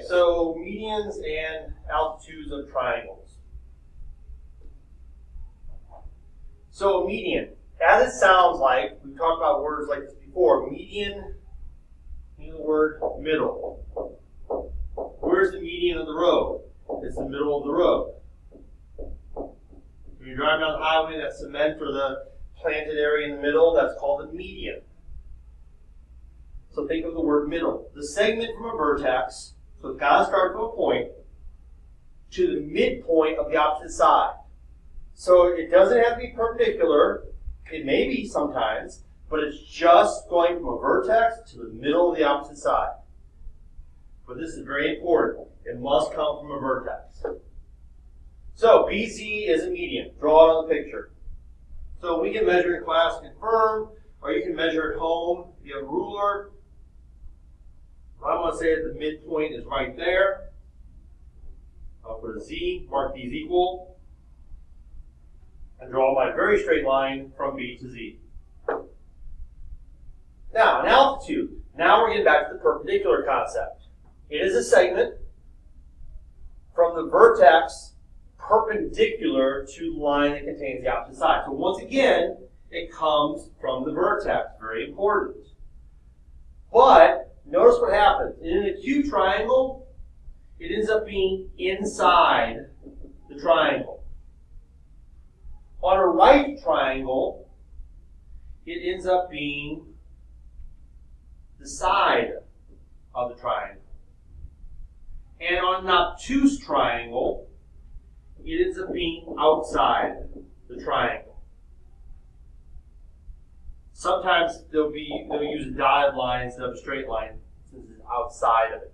so medians and altitudes of triangles. So a median, as it sounds like, we've talked about words like this before, median, meaning the word middle. Where's the median of the road? It's the middle of the road. When you're driving down the highway, that cement or the planted area in the middle, that's called a median. So think of the word middle. The segment from a vertex, so it's got to start from a point, to the midpoint of the opposite side. So it doesn't have to be perpendicular. It may be sometimes, but it's just going from a vertex to the middle of the opposite side. But this is very important. It must come from a vertex. So BZ is a median. Draw it on the picture. So we can measure in class to confirm, or you can measure at home if you have a ruler. I'm going to say that the midpoint is right there. I'll put a Z, mark these equal, and draw my very straight line from B to Z. Now, an altitude. Now we're getting back to the perpendicular concept. It is a segment from the vertex perpendicular to the line that contains the opposite side. So once again, it comes from the vertex. Very important. But notice what happens. In an acute triangle, it ends up being inside the triangle. On a right triangle, it ends up being the side of the triangle. And on an obtuse triangle, it ends up being outside the triangle. Sometimes they'll use a dotted line instead of a straight line since it's outside of it.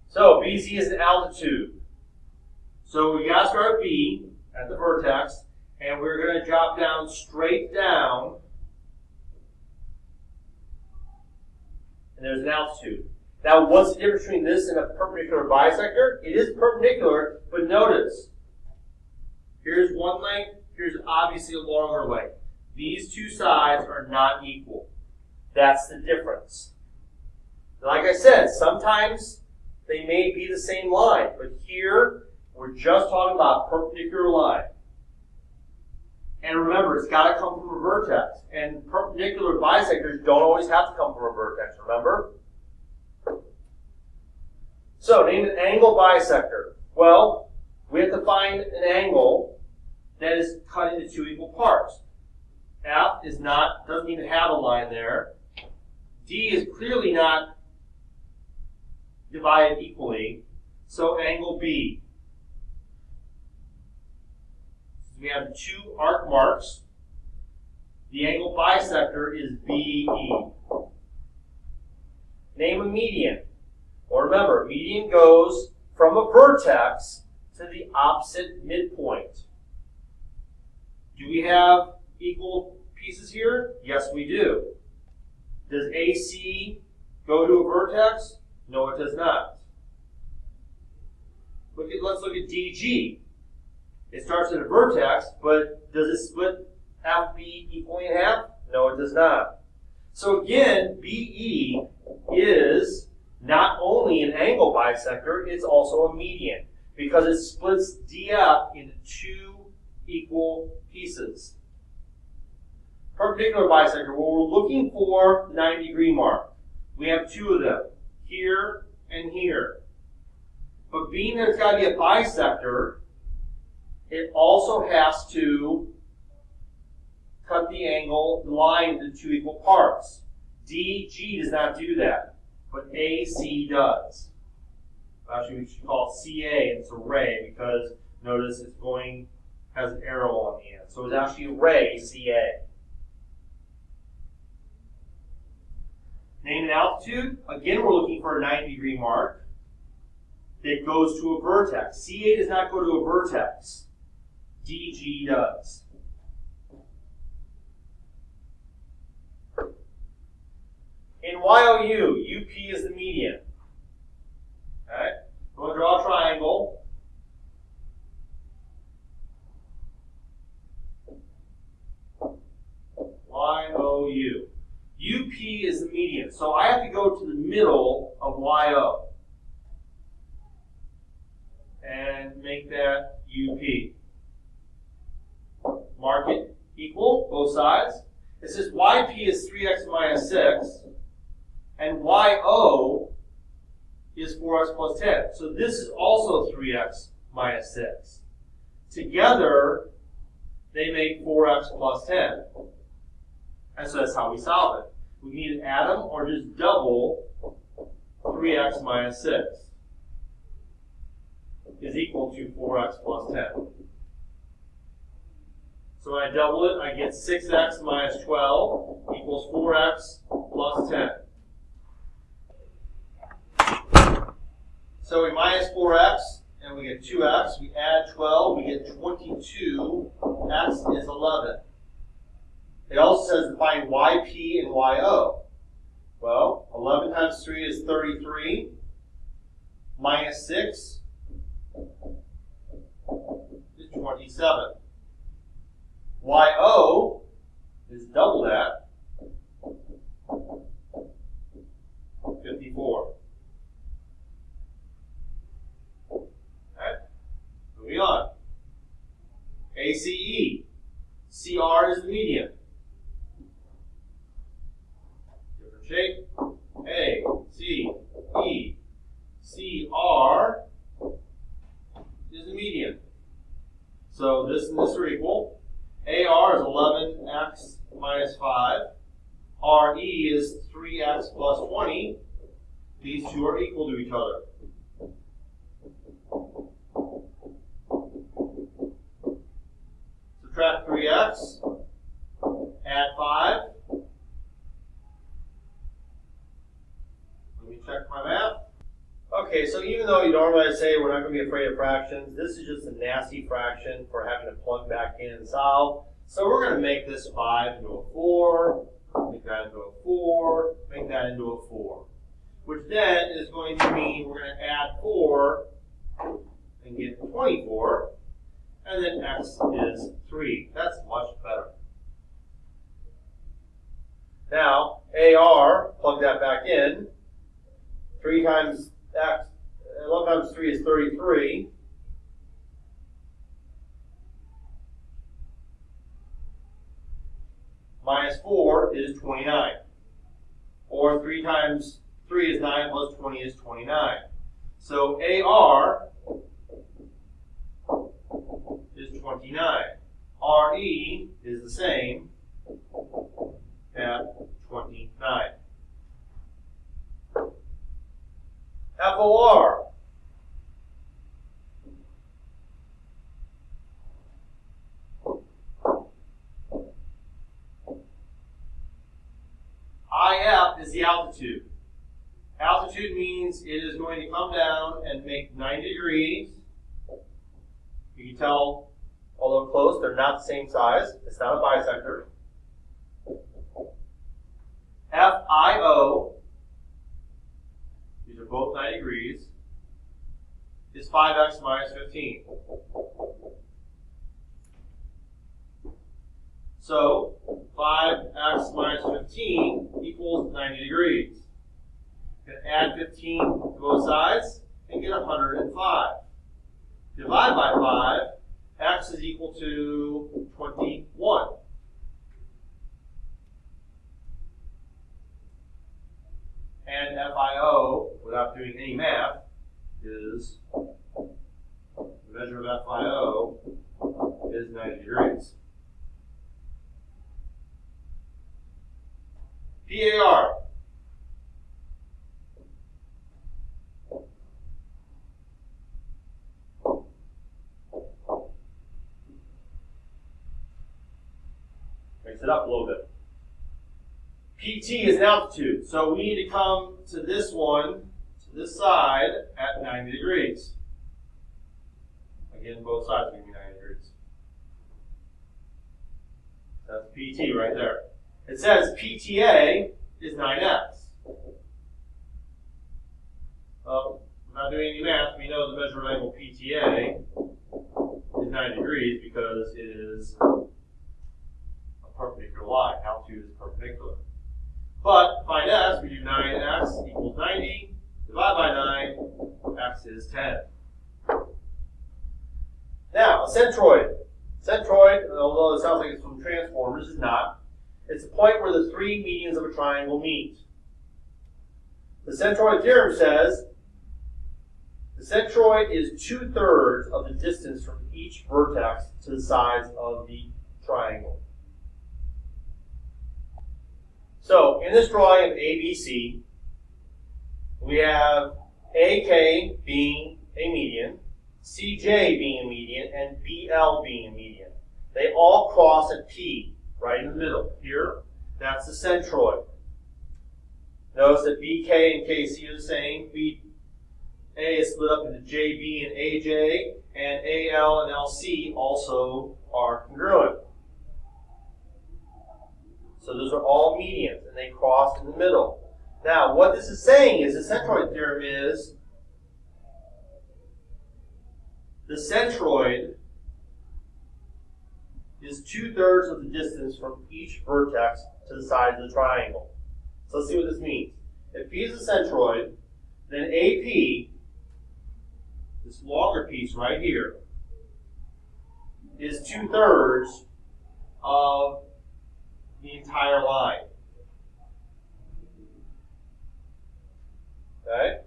So BZ is an altitude. So we got to start at B at the vertex, and we're going to drop down straight down. And there's an altitude. Now, what's the difference between this and a perpendicular bisector? It is perpendicular, but notice, here's one length, here's obviously a longer length. These two sides are not equal. That's the difference. Like I said, sometimes they may be the same line, but here we're just talking about perpendicular line. And remember, it's got to come from a vertex. And perpendicular bisectors don't always have to come from a vertex, remember? So, name an angle bisector. Well, we have to find an angle that is cut into two equal parts. F doesn't even have a line there. D is clearly not divided equally. So, angle B. We have two arc marks. The angle bisector is BE. Name a median. Well, remember, median goes from a vertex to the opposite midpoint. Do we have equal pieces here? Yes, we do. Does AC go to a vertex? No, it does not. Let's look at DG. It starts at a vertex, but does it split FB equally in half? No, it does not. So again, BE is not only an angle bisector, it's also a median because it splits DF into two equal pieces. Perpendicular bisector, well, we're looking for the 90-degree mark. We have two of them, here and here. But being that it's got to be a bisector, it also has to cut the angle, the line into two equal parts. DG does not do that, but AC does. Actually, we should call it CA, and it's a ray because notice it's has an arrow on the end. So it's actually a ray, CA. Name an altitude. Again, we're looking for a 90-degree mark that goes to a vertex. CA does not go to a vertex. DG does. In YOU, UP is the median. Okay? We're going to draw a triangle. YOU. So I have to go to the middle of YO and make that UP. Mark it equal, both sides. It says YP is 3x minus 6, and YO is 4x plus 10. So this is also 3x minus 6. Together, they make 4x plus 10. And so that's how we solve it. We need to add them or just double 3x minus 6 is equal to 4x plus 10. So when I double it, I get 6x minus 12 equals 4x plus 10. So we minus 4x, and we get 2x. We add 12, we get 22. X is 11. It also says to find YP and YO. Well, 11 times 3 is 33. Minus 6 is 27. YO is double that, 54. Okay, moving on. ACE. CR is the median. Different shape. A, C, E. CR is the median. So this and this are equal. AR is 11x minus 5. RE is 3x plus 20. These two are equal to each other. Subtract 3x, add 5. Let me check my math. Okay, so even though you normally say we're not going to be afraid of fractions, this is just a nasty fraction for having to plug back in and solve. So we're going to make this 5 into a 4, make that into a 4, make that into a 4. Which then is going to mean we're going to add 4 and get 24, and then x is 3. That's much better. Now, AR, plug that back in. 3 times x, 11 times 3 is 33. Minus 4 is 29. Or 3 times 3 is 9 plus 20 is 29. So AR is 29. RE is the same at 29. FOR. IF is the altitude. Altitude means it is going to come down and make 90 degrees. You can tell, although close, they're not the same size. It's not a bisector. FIO, these are both 90 degrees, is 5x minus 15. So 5x minus 15 equals 90 degrees. You can add 15 to both sides and get 105. Divide by 5, x is equal to 21. And FIO, without doing any math, is, the measure of FIO is 90 degrees. PAR. Mix it up a little bit. PT is an altitude, so we need to come to this one, to this side, at 90 degrees. Again, both sides are going to be 90 degrees. That's PT right there. It says PTA is 9x. Well, we're not doing any math. We know the measurement angle PTA is 90 degrees because it is a perpendicular line. Altitude is perpendicular. But if find x, we do 9x equals 90, divide by 9, x is 10. Now, a centroid. Centroid, although it sounds like it's from Transformers, is not. It's a point where the three medians of a triangle meet. The centroid theorem says the centroid is 2/3 of the distance from each vertex to the sides of the triangle. So, in this drawing of ABC, we have AK being a median, CJ being a median, and BL being a median. They all cross at P, right in the middle. Here, that's the centroid. Notice that BK and KC are the same. BA is split up into JB and AJ, and AL and LC also are congruent. So those are all medians, and they cross in the middle. Now, what this is saying is the centroid theorem is the centroid is 2/3 of the distance from each vertex to the sides of the triangle. So let's see what this means. If P is a centroid, then AP, this longer piece right here, is 2/3 of the entire line. Okay?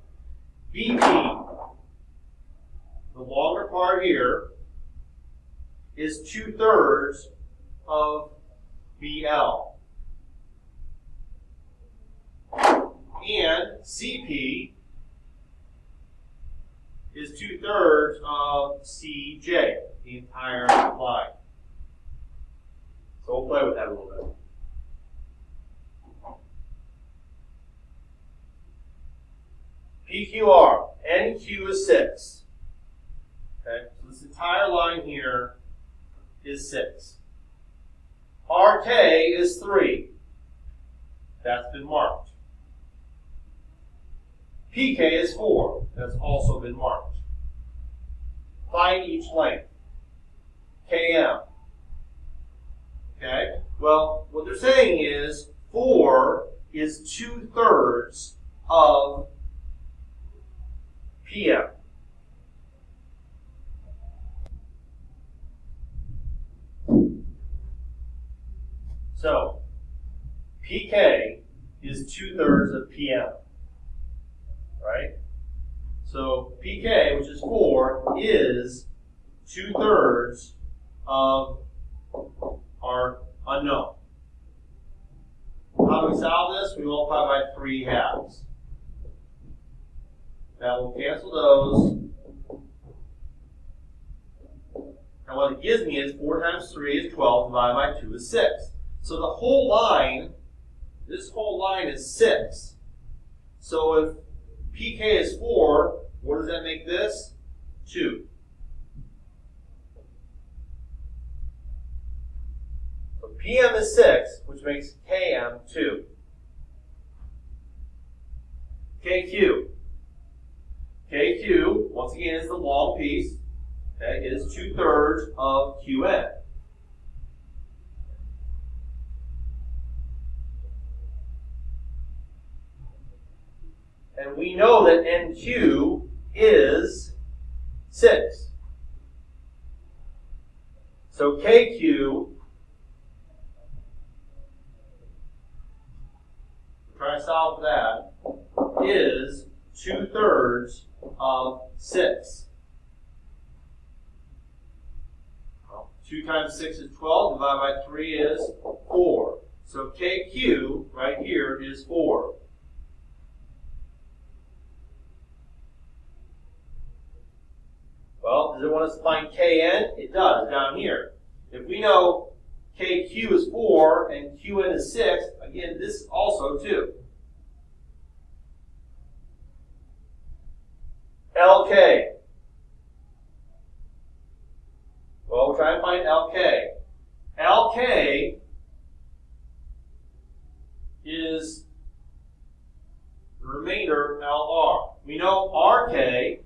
BP, the longer part here, is 2/3 of BL. And CP is 2/3 of CJ, the entire line. So we'll play with that a little bit. PQR, NQ is 6. Okay, so this entire line here is 6. RK is 3. That's been marked. PK is 4. That's also been marked. Find each length. KM. Okay? Well, what they're saying is 4 is 2/3 of PM. So, PK is 2/3 of PM. Right? So, PK, which is 4, is 2/3 of our unknown. How do we solve this? We multiply by 3 halves. Now we'll cancel those. And what it gives me is 4 times 3 is 12, divided by 2 is 6. So the whole line, this whole line is 6. So if PK is 4, what does that make this? 2. So PM is 6, which makes KM 2. KQ. KQ, once again, is the long piece. Okay, it is 2/3 of QN. And we know that NQ is 6. So KQ, try to solve that, is 2/3 of 6. Well, 2 times 6 is 12, divided by 3 is 4. So KQ, right here, is 4. Well, does it want us to find KN? It does, down here. If we know KQ is 4 and QN is 6, again, this also 2. LK. Well, we'll try and find LK. LK is the remainder of LR. We know RK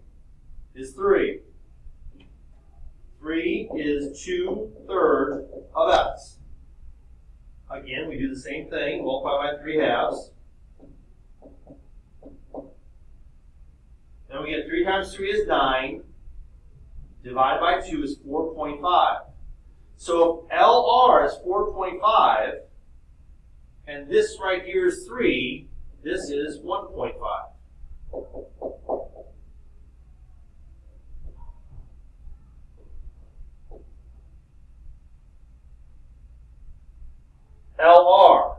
is 3. 3 is 2/3 of X. Again, we do the same thing, multiply by 3 halves. Then we get 3 times 3 is 9. Divided by 2 is 4.5. So if LR is 4.5, and this right here is 3, this is 1.5. LR,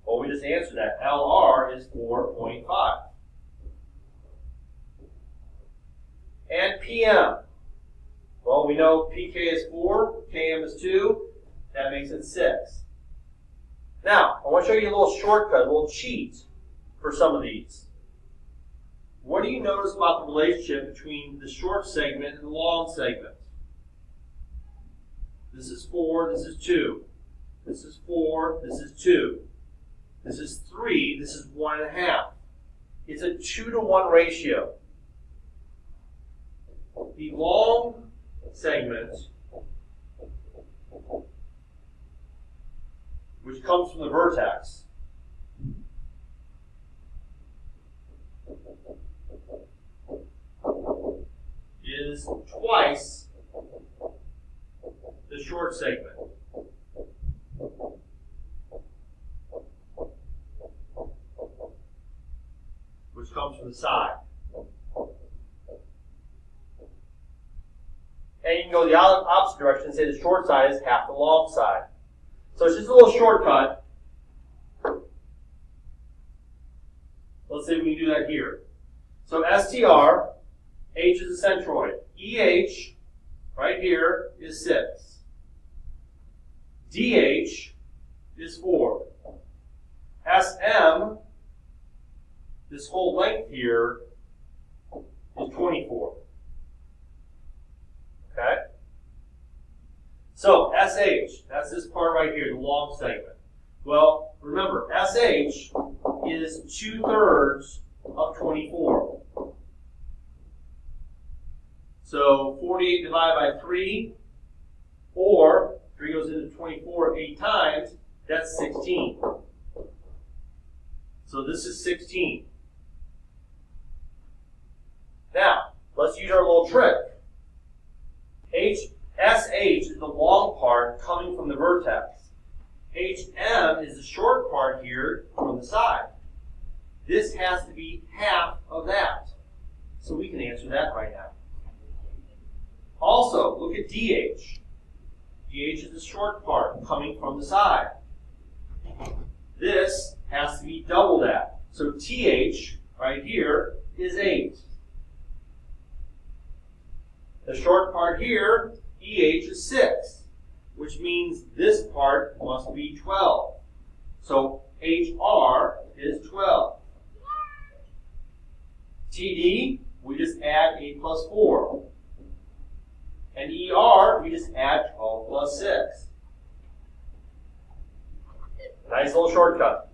well, we just answered that. LR is 4.5. And PM, well, we know PK is 4, KM is 2, that makes it 6. Now, I want to show you a little shortcut, a little cheat for some of these. What do you notice about the relationship between the short segment and the long segment? This is 4, this is 2. This is 4, this is 2. This is 3, this is 1.5. It's a 2-to-1 ratio. The long segment, which comes from the vertex, is twice the short segment. Which comes from the side. And you can go the opposite direction and say the short side is half the long side. So it's just a little shortcut. Let's see if we can do that here. So STR, H is a centroid. EH, right here, is 6. DH is 4. SM, this whole length here, is 24. Okay? So SH, that's this part right here, the long segment. Well, remember, SH is 2/3 of 24. So 48 divided by 3, or 3 goes into 24 8 times, that's 16. So this is 16. Now, let's use our little trick. SH is the long part coming from the vertex. HM is the short part here from the side. This has to be half of that. So we can answer that right now. Also, look at DH. DH is the short part coming from the side. This has to be double that. So TH, right here, is 8. The short part here, EH, is 6, which means this part must be 12. So HR is 12. TD, we just add 8 plus 4. And ER, we just add 12 plus 6. Nice little shortcut.